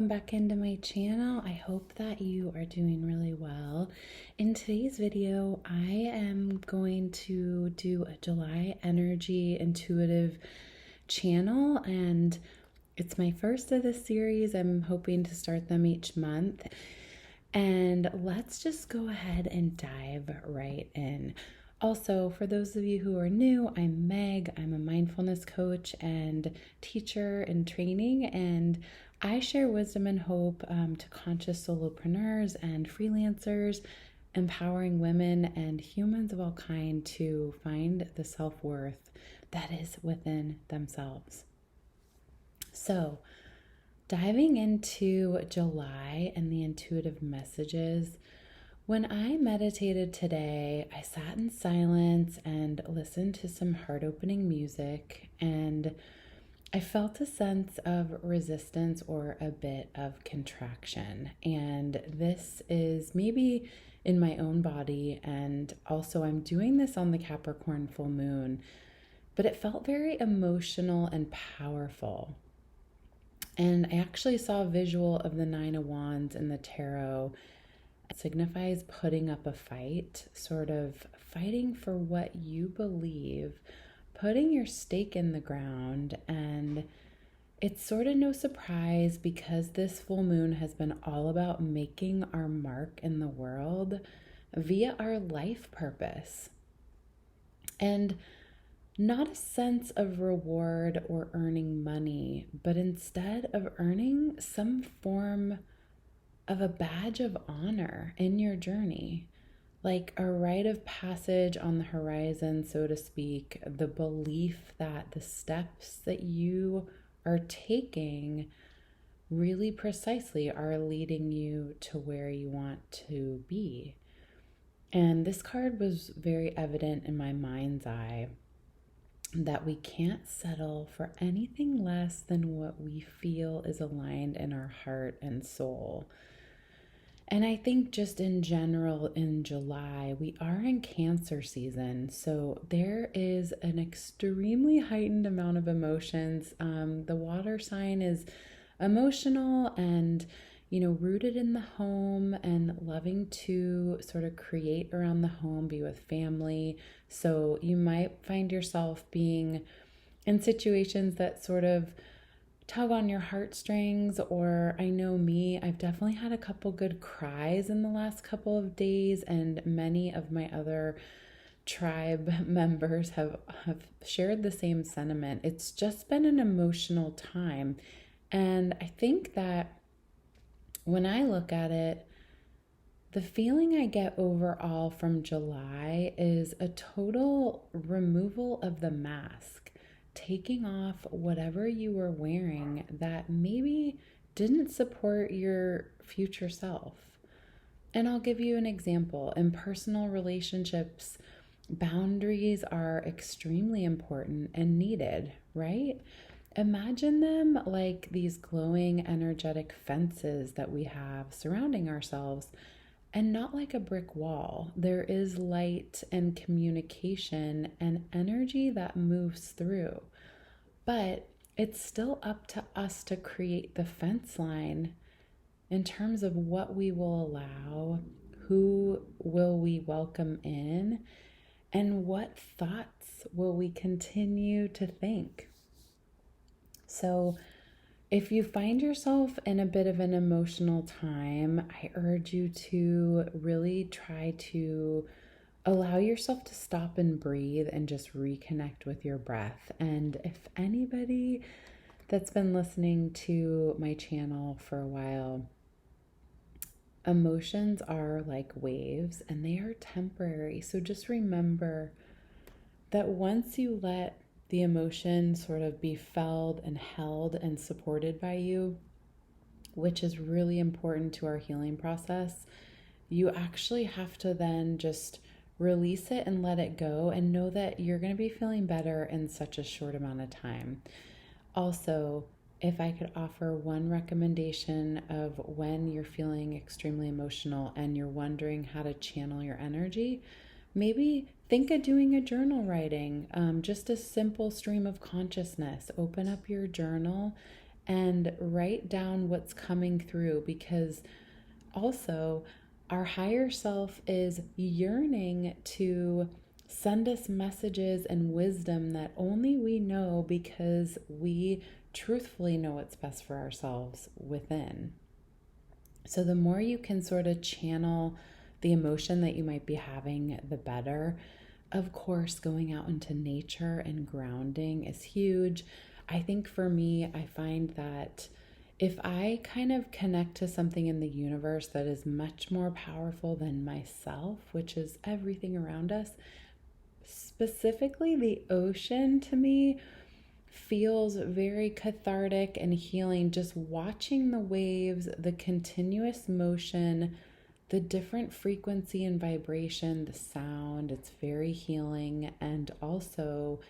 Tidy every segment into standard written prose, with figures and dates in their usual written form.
welcome back into my channel. I hope that you are doing really well. In today's video, I am going to do a July energy intuitive channel, and it's my first of this series. I'm hoping to start them each month. And let's just go ahead and dive right in. Also, for those of you who are new, I'm Meg. I'm a mindfulness coach and teacher in training, and I share wisdom and hope to conscious solopreneurs and freelancers, empowering women and humans of all kind to find the self-worth that is within themselves. So, diving into July and the intuitive messages, when I meditated today, I sat in silence and listened to some heart-opening music, and I felt a sense of resistance or a bit of contraction. And this is maybe in my own body, and also I'm doing this on the Capricorn full moon, but it felt very emotional and powerful. And I actually saw a visual of the Nine of Wands in the tarot. It signifies putting up a fight, sort of fighting for what you believe, putting your stake in the ground. And it's sort of no surprise because this full moon has been all about making our mark in the world via our life purpose. And not a sense of reward or earning money, but instead of earning some form of a badge of honor in your journey, like a rite of passage on the horizon, so to speak, the belief that the steps that you are taking really precisely are leading you to where you want to be. And this card was very evident in my mind's eye that we can't settle for anything less than what we feel is aligned in our heart and soul. And I think just in general in July, we are in Cancer season. So there is an extremely heightened amount of emotions. The water sign is emotional and, rooted in the home and loving to sort of create around the home, be with family. So you might find yourself being in situations that sort of tug on your heartstrings, or I know me, I've definitely had a couple good cries in the last couple of days, and many of my other tribe members have shared the same sentiment. It's just been an emotional time, and I think that when I look at it, the feeling I get overall from July is a total removal of the mask, taking off whatever you were wearing that maybe didn't support your future self. And I'll give you an example. In personal relationships, boundaries are extremely important and needed, right? Imagine them like these glowing energetic fences that we have surrounding ourselves, and not like a brick wall. There is light and communication and energy that moves through. But it's still up to us to create the fence line in terms of what we will allow, who will we welcome in, and what thoughts will we continue to think. So if you find yourself in a bit of an emotional time, I urge you to really try to allow yourself to stop and breathe and just reconnect with your breath. And if anybody that's been listening to my channel for a while, emotions are like waves and they are temporary. So just remember that once you let the emotion sort of be felt and held and supported by you, which is really important to our healing process, you actually have to then just release it and let it go and know that you're going to be feeling better in such a short amount of time. Also, if I could offer one recommendation of when you're feeling extremely emotional and you're wondering how to channel your energy, maybe think of doing a journal writing, just a simple stream of consciousness. Open up your journal and write down what's coming through, because also our higher self is yearning to send us messages and wisdom that only we know, because we truthfully know what's best for ourselves within. So the more you can sort of channel the emotion that you might be having, the better. Of course, going out into nature and grounding is huge. I think for me, I find that if I kind of connect to something in the universe that is much more powerful than myself, which is everything around us, specifically the ocean to me feels very cathartic and healing. Just watching the waves, the continuous motion, the different frequency and vibration, the sound, it's very healing. And also,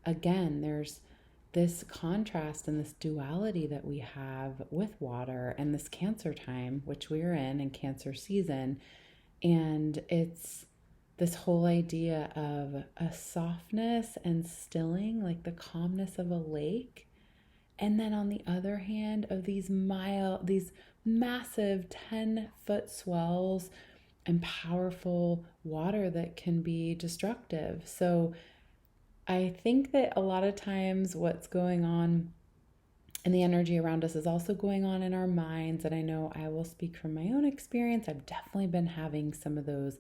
again, there's this contrast and this duality that we have with water and this Cancer time, which we're in Cancer season. And it's this whole idea of a softness and stilling, like the calmness of a lake. And then on the other hand, of these massive 10-foot swells and powerful water that can be destructive. So I think that a lot of times what's going on in the energy around us is also going on in our minds. And I know I will speak from my own experience. I've definitely been having some of those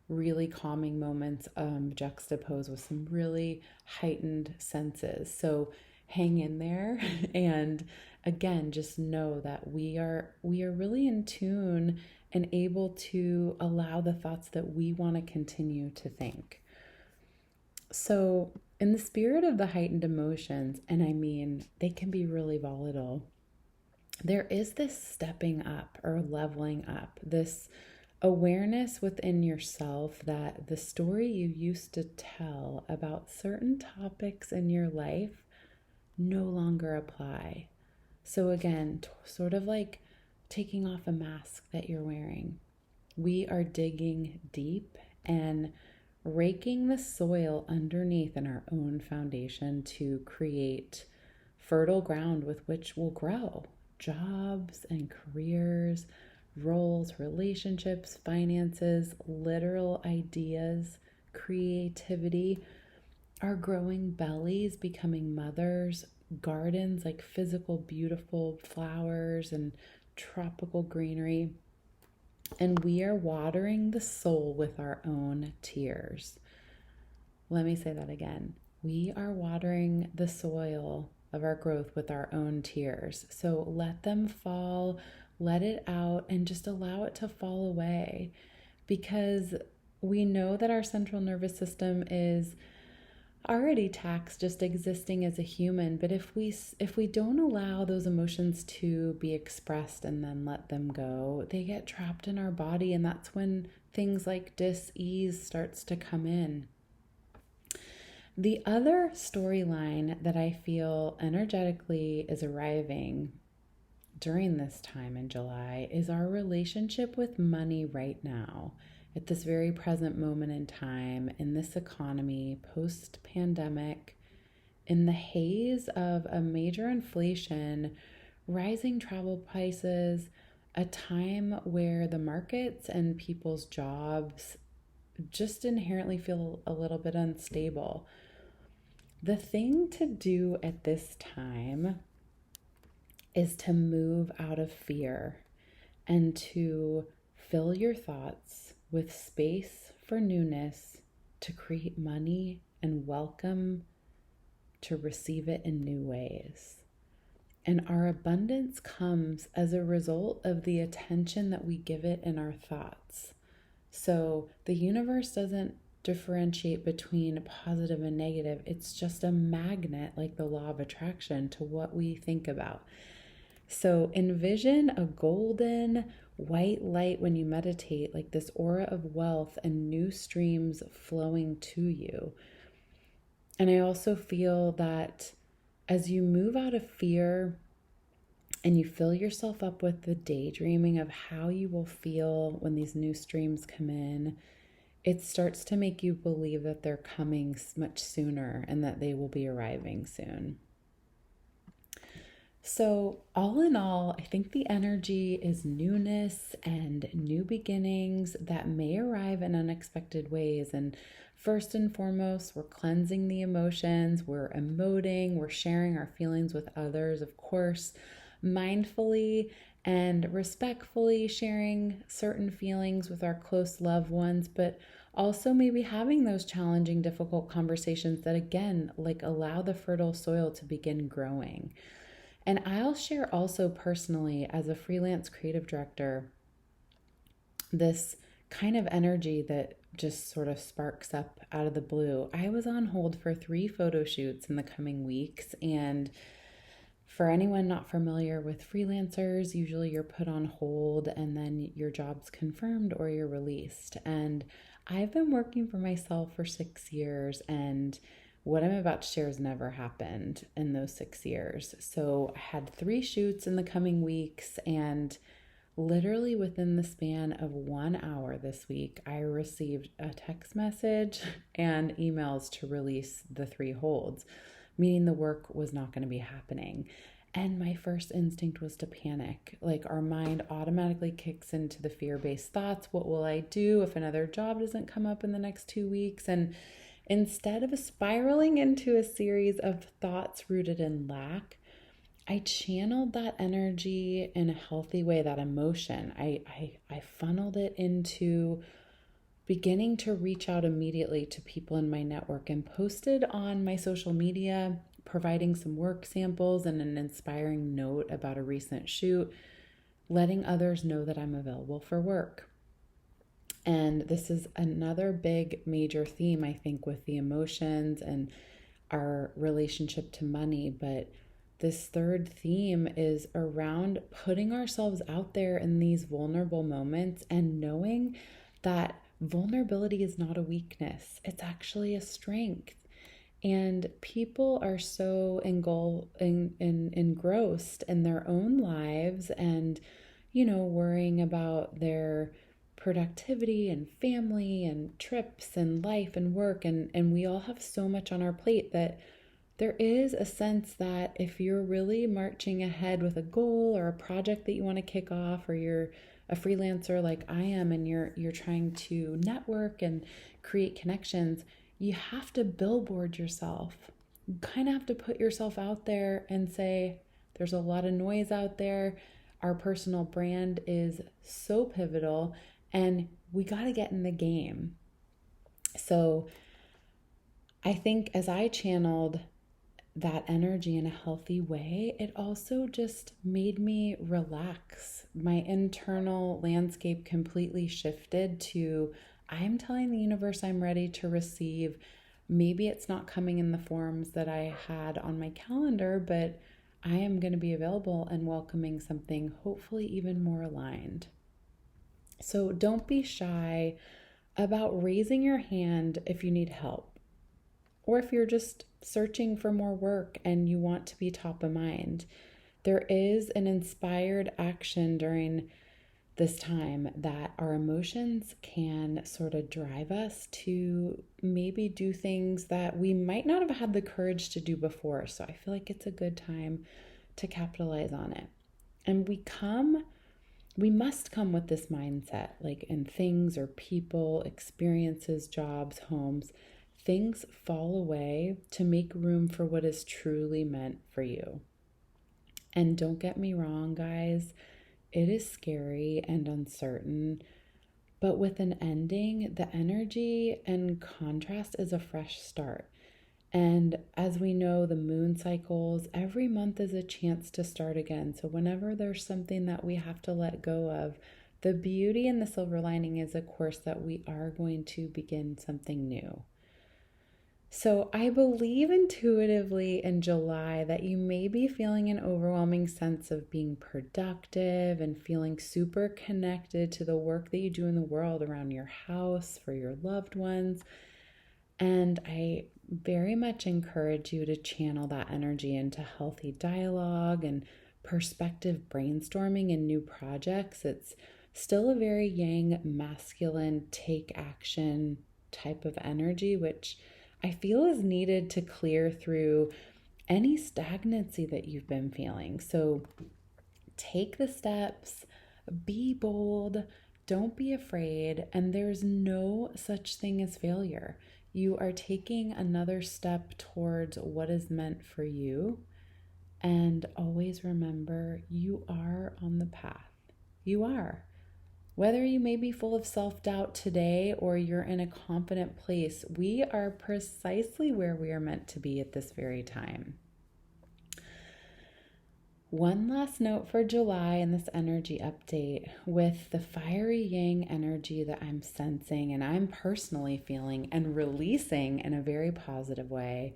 really calming moments juxtaposed with some really heightened senses. So hang in there and again, just know that we are really in tune and able to allow the thoughts that we want to continue to think. So in the spirit of the heightened emotions, and I mean they can be really volatile, there is this stepping up or leveling up, this awareness within yourself that the story you used to tell about certain topics in your life no longer apply. So again, sort of like taking off a mask that you're wearing. We are digging deep and raking the soil underneath in our own foundation to create fertile ground with which we'll grow jobs and careers, roles, relationships, finances, literal ideas, creativity, our growing bellies, becoming mothers, gardens like physical, beautiful flowers and tropical greenery. And we are watering the soul with our own tears. Let me say that again. We are watering the soil of our growth with our own tears. So let them fall, let it out, and just allow it to fall away, because we know that our central nervous system is already taxed just existing as a human. But if we don't allow those emotions to be expressed and then let them go, they get trapped in our body, and that's when things like dis-ease starts to come in. The other storyline that I feel energetically is arriving during this time in July is our relationship with money right now, at this very present moment in time, in this economy, post-pandemic, in the haze of a major inflation, rising travel prices, a time where the markets and people's jobs just inherently feel a little bit unstable. The thing to do at this time is to move out of fear and to fill your thoughts with space for newness, to create money and welcome to receive it in new ways. And our abundance comes as a result of the attention that we give it in our thoughts. So the universe doesn't differentiate between positive and negative. It's just a magnet, like the law of attraction, to what we think about. So envision a golden white light when you meditate, like this aura of wealth and new streams flowing to you. And I also feel that as you move out of fear and you fill yourself up with the daydreaming of how you will feel when these new streams come in, it starts to make you believe that they're coming much sooner and that they will be arriving soon. So, all in all, I think the energy is newness and new beginnings that may arrive in unexpected ways. And first and foremost, we're cleansing the emotions, we're emoting, we're sharing our feelings with others, of course, mindfully and respectfully sharing certain feelings with our close loved ones, but also maybe having those challenging, difficult conversations that, again, like allow the fertile soil to begin growing. And I'll share also personally, as a freelance creative director, this kind of energy that just sort of sparks up out of the blue. I was on hold for 3 photo shoots in the coming weeks. And for anyone not familiar with freelancers, usually you're put on hold and then your job's confirmed or you're released. And I've been working for myself for 6 years, and what I'm about to share has never happened in those 6 years. So I had 3 shoots in the coming weeks, and literally within the span of 1 hour this week, I received a text message and emails to release the 3 holds, meaning the work was not going to be happening. And my first instinct was to panic. Like, our mind automatically kicks into the fear based thoughts. What will I do if another job doesn't come up in the next 2 weeks? And instead of spiraling into a series of thoughts rooted in lack, I channeled that energy in a healthy way, that emotion. I funneled it into beginning to reach out immediately to people in my network and posted on my social media, providing some work samples and an inspiring note about a recent shoot, letting others know that I'm available for work. And this is another big major theme, I think, with the emotions and our relationship to money. But this third theme is around putting ourselves out there in these vulnerable moments and knowing that vulnerability is not a weakness, it's actually a strength. And people are so engrossed in their own lives and, worrying about their productivity and family and trips and life and work. And we all have so much on our plate that there is a sense that if you're really marching ahead with a goal or a project that you want to kick off, or you're a freelancer like I am and you're trying to network and create connections, you have to billboard yourself. You kind of have to put yourself out there and say, there's a lot of noise out there. Our personal brand is so pivotal, and we got to get in the game. So I think as I channeled that energy in a healthy way, it also just made me relax. My internal landscape completely shifted to, I'm telling the universe I'm ready to receive. Maybe it's not coming in the forms that I had on my calendar, but I am going to be available and welcoming something hopefully even more aligned. So don't be shy about raising your hand if you need help, or if you're just searching for more work and you want to be top of mind. There is an inspired action during this time that our emotions can sort of drive us to maybe do things that we might not have had the courage to do before. So I feel like it's a good time to capitalize on it. And we must come with this mindset, like in things or people, experiences, jobs, homes. Things fall away to make room for what is truly meant for you. And don't get me wrong, guys, it is scary and uncertain, but with an ending, the energy and contrast is a fresh start. And as we know, the moon cycles, every month is a chance to start again. So whenever there's something that we have to let go of, the beauty and the silver lining is, of course, that we are going to begin something new. So I believe intuitively in July that you may be feeling an overwhelming sense of being productive and feeling super connected to the work that you do in the world, around your house, for your loved ones. And I very much encourage you to channel that energy into healthy dialogue and perspective brainstorming and new projects. It's still a very yang, masculine, take action type of energy, which I feel is needed to clear through any stagnancy that you've been feeling. So take the steps, be bold, don't be afraid, and there's no such thing as failure. You are taking another step towards what is meant for you. And always remember, you are on the path. You are. Whether you may be full of self-doubt today or you're in a confident place, we are precisely where we are meant to be at this very time. One last note for July in this energy update. With the fiery yang energy that I'm sensing and I'm personally feeling and releasing in a very positive way,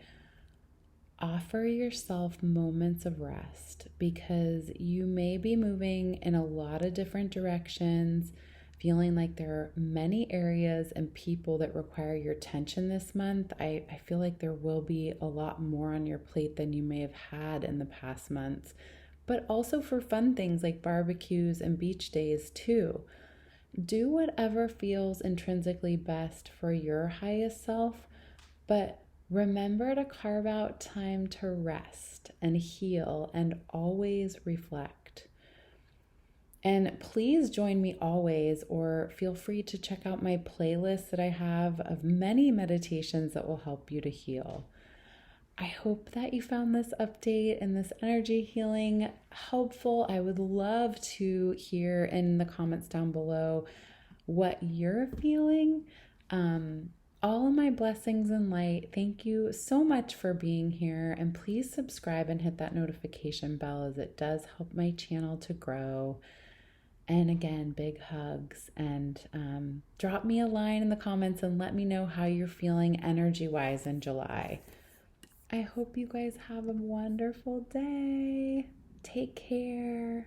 offer yourself moments of rest, because you may be moving in a lot of different directions, feeling like there are many areas and people that require your attention this month. I feel like there will be a lot more on your plate than you may have had in the past months, but also for fun things like barbecues and beach days too. Do whatever feels intrinsically best for your highest self, but remember to carve out time to rest and heal and always reflect. And please join me always, or feel free to check out my playlist that I have of many meditations that will help you to heal. I hope that you found this update and this energy healing helpful. I would love to hear in the comments down below what you're feeling. All of my blessings and light. Thank you so much for being here, and please subscribe and hit that notification bell, as it does help my channel to grow. And again, big hugs, and drop me a line in the comments and let me know how you're feeling energy-wise in July. I hope you guys have a wonderful day. Take care.